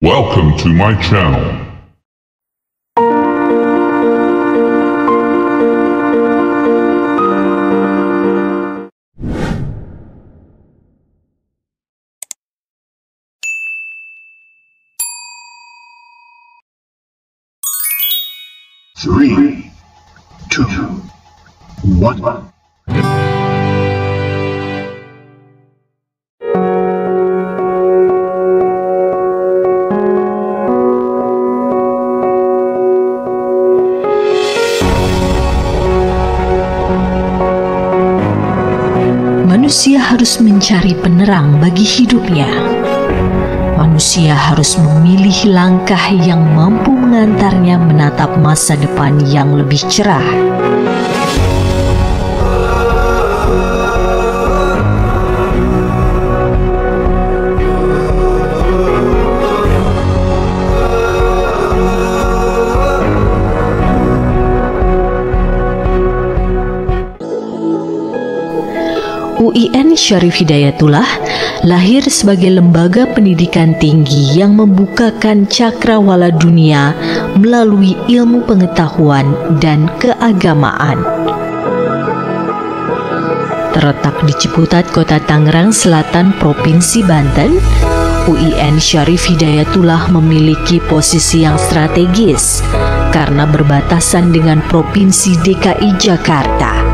Welcome to my channel. Three, two, one. Manusia harus mencari penerang bagi hidupnya. Manusia harus memilih langkah yang mampu mengantarnya menatap masa depan yang lebih cerah. UIN Syarif Hidayatullah lahir sebagai lembaga pendidikan tinggi yang membukakan cakrawala dunia melalui ilmu pengetahuan dan keagamaan. Terletak di Ciputat, Kota Tangerang Selatan, Provinsi Banten, UIN Syarif Hidayatullah memiliki posisi yang strategis karena berbatasan dengan Provinsi DKI Jakarta.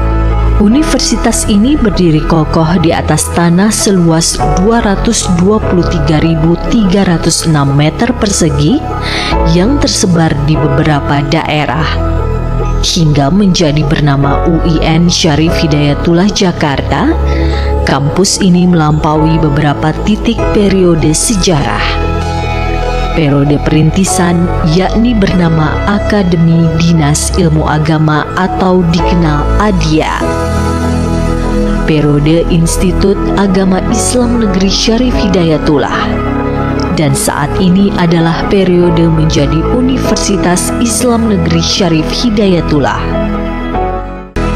Universitas ini berdiri kokoh di atas tanah seluas 223.306 meter persegi yang tersebar di beberapa daerah, hingga menjadi bernama UIN Syarif Hidayatullah Jakarta. Kampus ini melampaui beberapa titik periode sejarah. Periode perintisan yakni bernama Akademi Dinas Ilmu Agama atau dikenal ADIA. Periode Institut Agama Islam Negeri Syarif Hidayatullah. Dan saat ini adalah periode menjadi Universitas Islam Negeri Syarif Hidayatullah.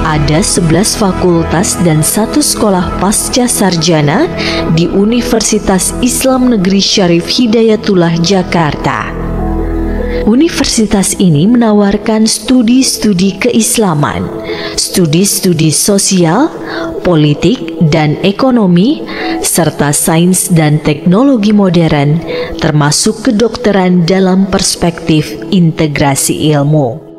Ada 11 fakultas dan 1 sekolah pasca sarjana di Universitas Islam Negeri Syarif Hidayatullah Jakarta. Universitas ini menawarkan studi-studi keislaman, studi-studi sosial, politik, dan ekonomi, serta sains dan teknologi modern, termasuk kedokteran dalam perspektif integrasi ilmu.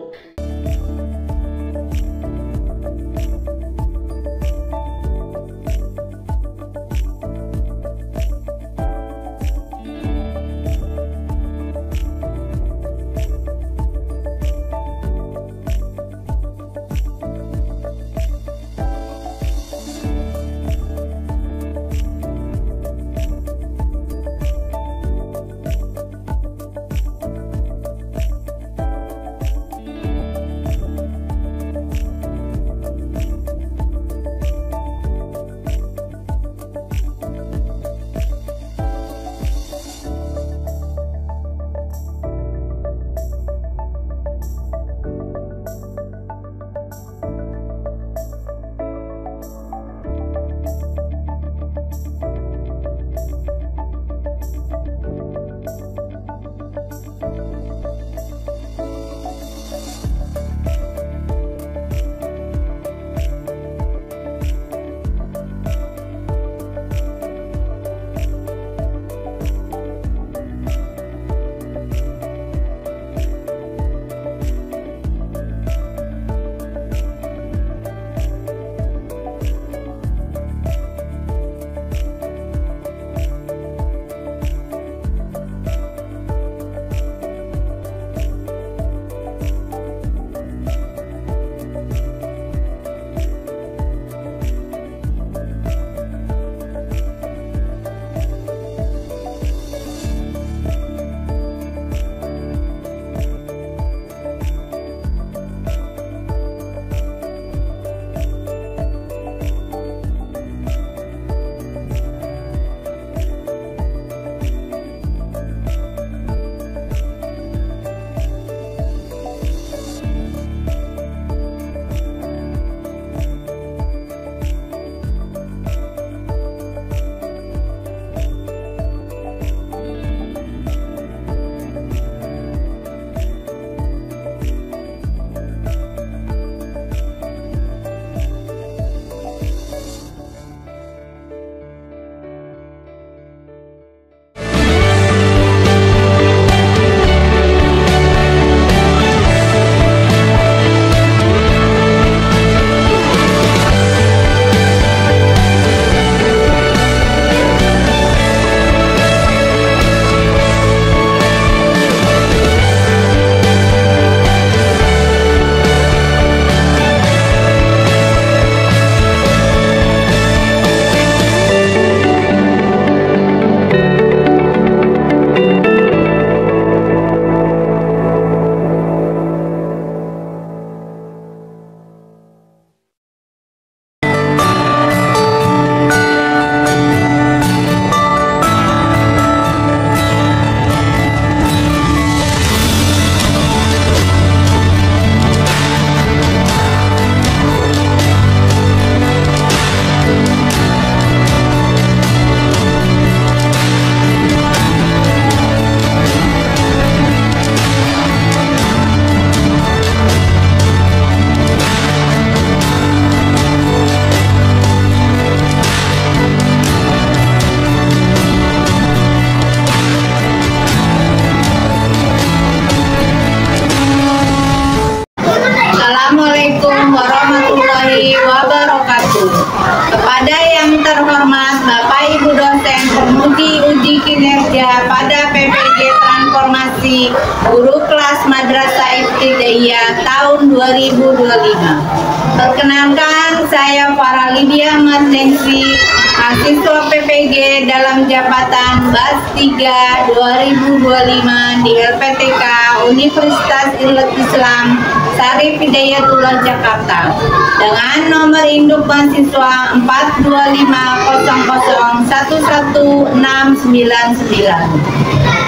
terhormat Bapak Ibu dosen penguji uji kinerja pada PPG Transformasi Guru Kelas Madrasah Ibtidaiyah tahun 2025. Perkenalkan, saya Farah Lydia Martensi, mahasiswa PPG dalam jabatan BAS 3 2025 di LPTK Universitas Islam Syarif Hidayatullah Jakarta dengan nomor induk mahasiswa 42500116999.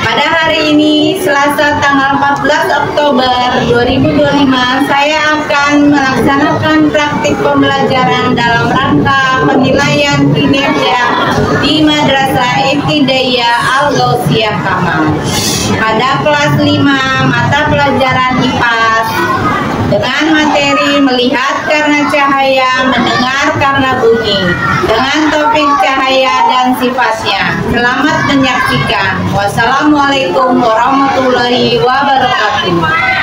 Pada hari ini, Selasa tanggal 14 Oktober 2025, saya akan melaksanakan praktik pembelajaran dalam rangka penilaian kinerja di Madrasah Ibtidaiyah Al-Gaussiyah Kamal pada kelas 5 mata pelajaran IPA dengan materi melihat karena cahaya, mendengar karena bunyi, dengan topik cahaya dan sifatnya. Selamat menyaksikan. Wassalamualaikum warahmatullahi wabarakatuh.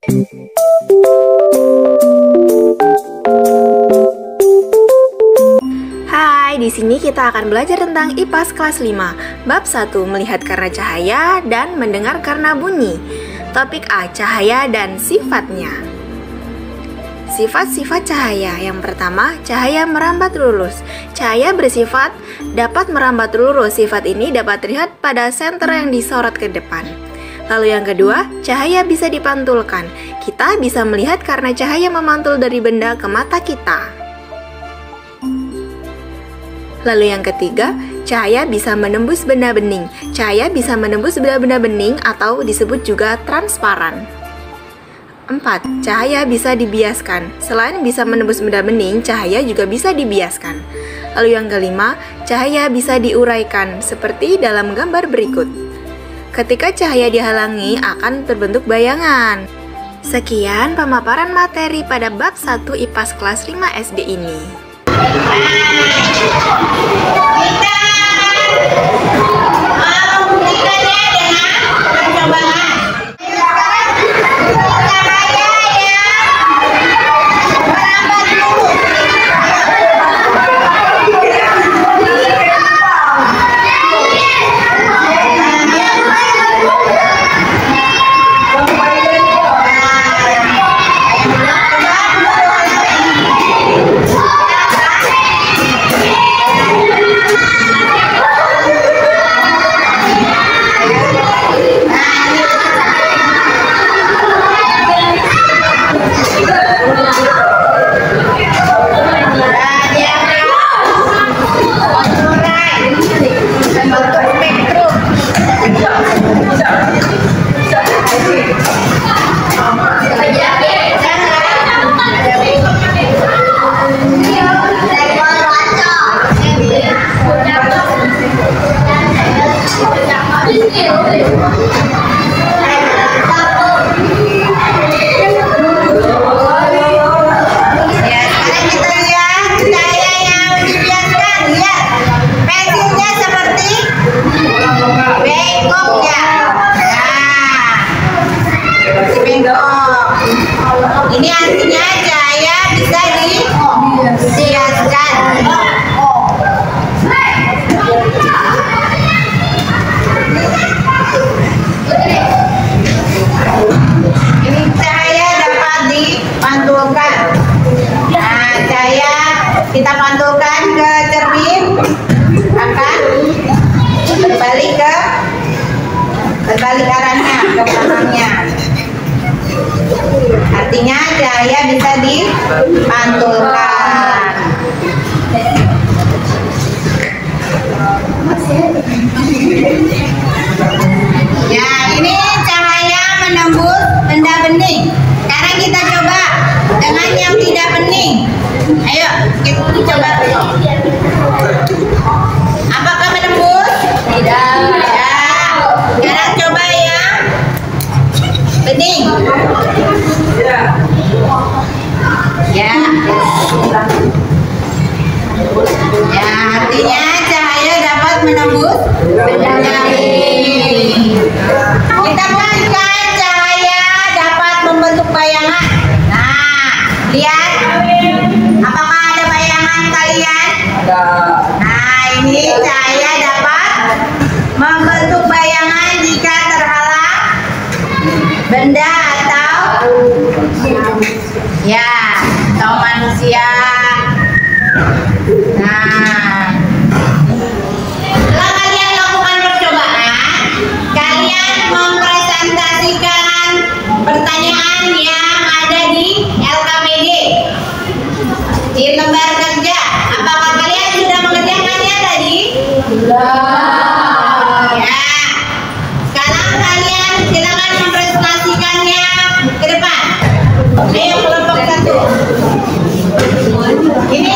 Hai, di sini kita akan belajar tentang IPAS kelas 5, bab 1, melihat karena cahaya dan mendengar karena bunyi. Topik A, cahaya dan sifatnya. Sifat-sifat cahaya. Yang pertama, cahaya merambat lurus. Cahaya bersifat dapat merambat lurus. Sifat ini dapat terlihat pada senter yang disorot ke depan. Lalu yang kedua, cahaya bisa dipantulkan. Kita bisa melihat karena cahaya memantul dari benda ke mata kita. Lalu yang ketiga, cahaya bisa menembus benda bening. Cahaya bisa menembus benda-benda bening atau disebut juga transparan. 4. Cahaya bisa dibiaskan. Selain bisa menembus benda bening, cahaya juga bisa dibiaskan. Lalu yang kelima, cahaya bisa diuraikan, seperti dalam gambar berikut. Ketika cahaya dihalangi, akan terbentuk bayangan. Sekian pemaparan materi pada bab 1 IPAS kelas 5 SD ini. Kita membuktikannya dengan percobaan. Cahaya yang merambat lurus. Ini artinya cahaya bisa dibiaskan. Ini cahaya dapat dipantulkan. Nah, cahaya kita pantulkan ke cermin akan berbalik arahnya ke belakangnya. Artinya cahaya bisa dipantulkan. Ya, ini cahaya menembus benda bening. Sekarang kita coba dengan yang tidak bening. Ayo, kita coba. Apakah menembus? Tidak. Ya. Sekarang coba yang bening. Ya. Ya, artinya cahaya dapat menembus benda bening. Kita buktikan cahaya dapat membentuk bayangan. Nah, lihat. Apakah ada bayangan kalian? Ada. Nah, ini cahaya dapat membentuk bayangan jika terhalang benda atau atau manusia. Nah, setelah kalian lakukan percobaan, kalian mempresentasikan pertanyaan yang ada di LKPD di lembar kerja. Apakah kalian sudah mengerjakannya tadi? Sudah. Ya. Sekarang kalian silakan mempresentasikannya ke depan. Ayo kelompok 1. Ini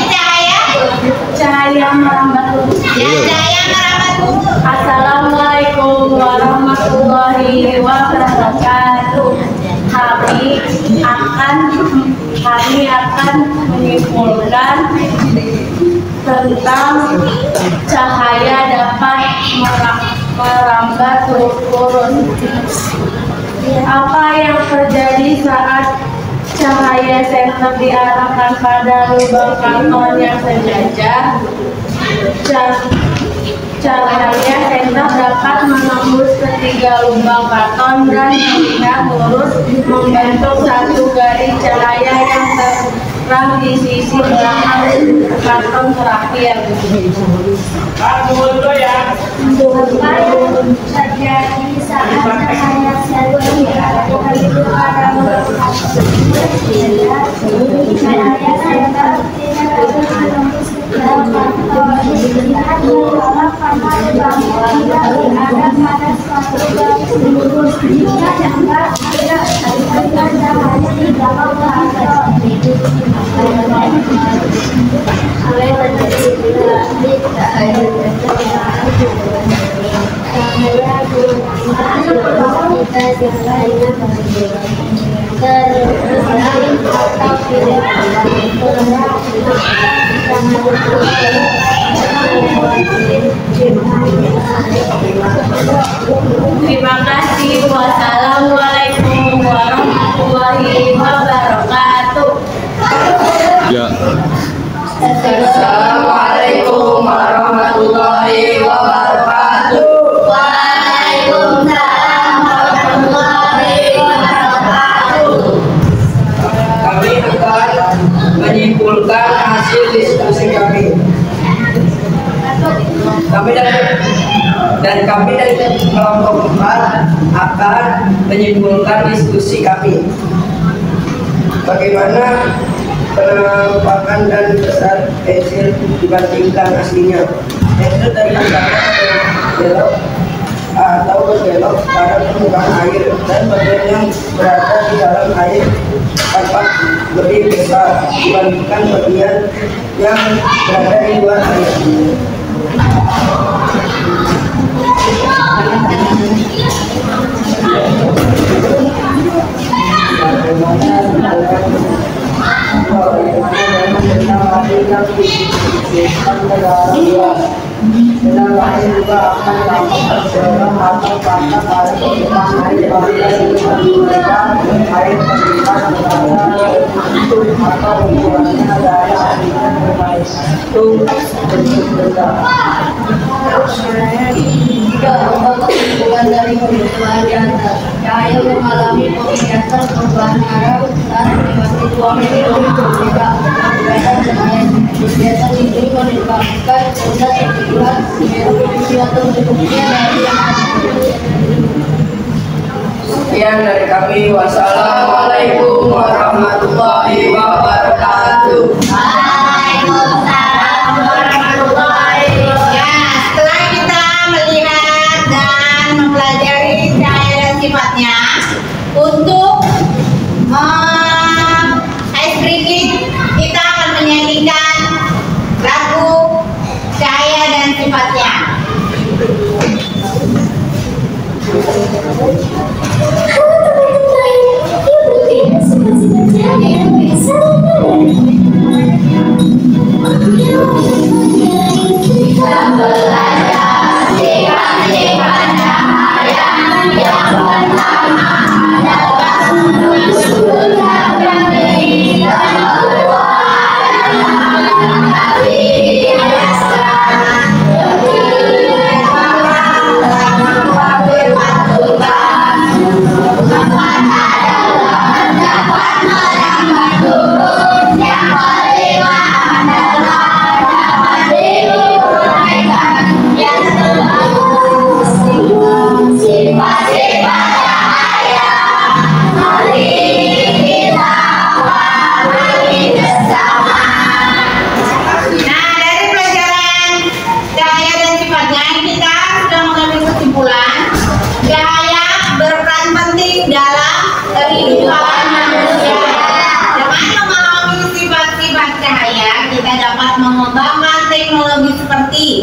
cahaya merambat lurus. Ya, cahaya merambat lurus. Assalamualaikum warahmatullahi wabarakatuh. Kami akan menyimpulkan tentang cahaya dapat merambat lurus. Apa yang terjadi saat cahaya senter diarahkan pada lubang karton yang sejajar? Cahaya senter dapat menembus ketiga lubang karton dan berpindah lurus membentuk satu garis cahaya yang terang di sisi belakang karton terakhir. Apa yang terjadi saat cahaya senter diarahkan pada lubang karton? Cahaya senter menembus Terima kasih. Wassalamualaikum warahmatullahi wabarakatuh. Ya. Assalamualaikum warahmatullahi wabarakatuh. Waalaikumsalam warahmatullahi wabarakatuh. Kami akan menyimpulkan hasil diskusi kami. Kami dari kelompok 4 akan menyimpulkan diskusi kami. Bagaimana penampakan dan besar pensil dibandingkan aslinya? Pensil dari belakang belok atau berbelok pada permukaan air, dan bagian yang berada di dalam air tampak lebih besar dibandingkan bagian yang berada di luar air. Dan lain juga akan tampak seorang atau patah pada permukaan air mereka air terlihat berada untuk atau ukurannya dari airnya bermain itu bentuk benda. Jika kesimpulan dari perhitungan di atas, cahaya mengalami pembiasan perubahan arah dan animasi ruang itu berbeda dengan kegiatan ini menyebabkan benda terlihat atau bentuknya dari yang Sekian dari kami. Wassalamualaikum warahmatullahi wabarakatuh. Waalaikumsalam warahmatullahi wabarakatuh. Ya, setelah kita melihat dan mempelajari cahaya dan sifatnya, untuk berikut kita akan menyanyikan lagu cahaya dan sifatnya.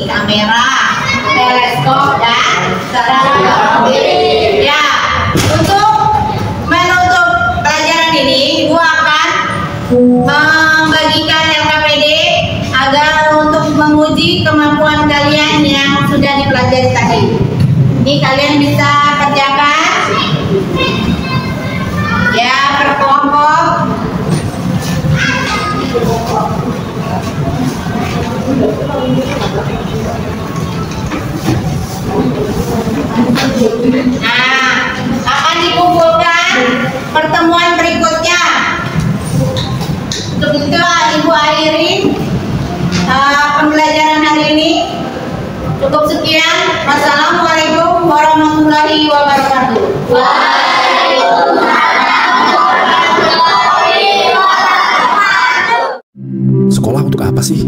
Kamera, teleskop, dan ya. Untuk menutup pelajaran ini, Ibu akan membagikan LKPD agar untuk menguji kemampuan kalian yang sudah dipelajari tadi. Ini kalian bisa kerjakan pertemuan berikutnya. Untuk itu Ibu akhiri pembelajaran hari ini. Cukup sekian. Wassalamualaikum warahmatullahi wabarakatuh. Sekolah untuk apa sih?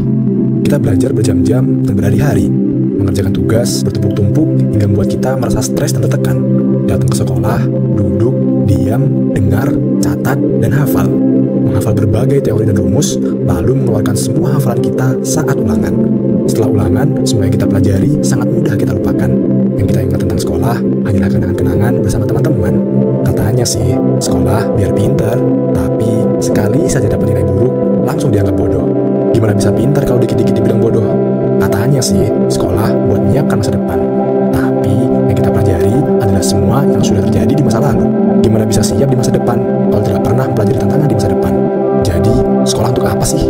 Kita belajar berjam-jam dan berhari-hari, mengerjakan tugas bertumpuk-tumpuk hingga membuat kita merasa stres dan tertekan. Datang ke sekolah, duduk, diam, dengar, catat, dan hafal. Menghafal berbagai teori dan rumus, lalu mengeluarkan semua hafalan kita saat ulangan. Setelah ulangan, semua yang kita pelajari sangat mudah kita lupakan. Yang kita ingat tentang sekolah hanyalah kenangan-kenangan bersama teman-teman. Katanya sih, sekolah biar pintar, tapi sekali saja dapat nilai buruk, langsung dianggap bodoh. Gimana bisa pintar kalau dikit-dikit dibilang bodoh? Katanya sih, sekolah buat menyiapkan masa depan. Tapi yang kita pelajari adalah semua yang sudah terjadi di masa lalu. Gimana bisa siap di masa depan kalau tidak pernah mempelajari tantangan di masa depan? Jadi, sekolah untuk apa sih?